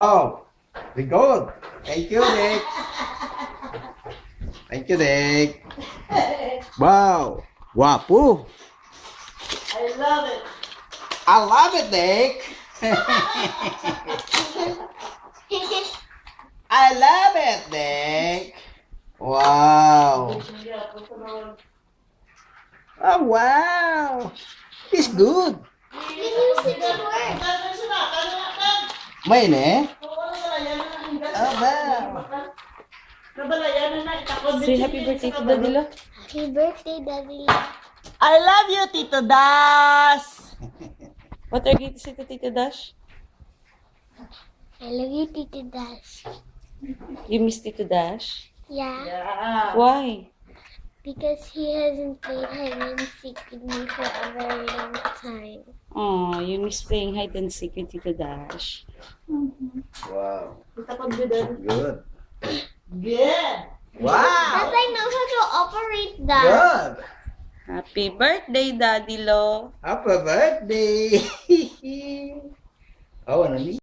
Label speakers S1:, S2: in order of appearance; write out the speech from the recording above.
S1: Oh, very good. Thank you, Dick. Thank you, Dick. Wow. Guapo.
S2: I love it.
S1: I love it, Dick. I love it, Dick. Wow. Oh, wow. It's good. May ne? Oh, wow.
S3: Say happy birthday to Daddy Lo.
S4: Happy birthday, Daddy.
S2: I love you, Tito Das.
S3: What are you going to say to Tita Dash?
S4: I love you, Tito Dash.
S3: You miss Tito Dash?
S4: Yeah,
S2: Yeah.
S3: Why?
S4: because he hasn't played hide and seek with me for a very long time.
S3: Oh, you miss playing hide and seek with Tito Dash.
S1: Wow.
S2: Kita confident.
S1: Good.
S2: Good.
S1: Wow.
S4: But I know how to operate that.
S1: Good.
S3: Happy birthday, Daddy Lo.
S1: Happy birthday. Oh, ano ni?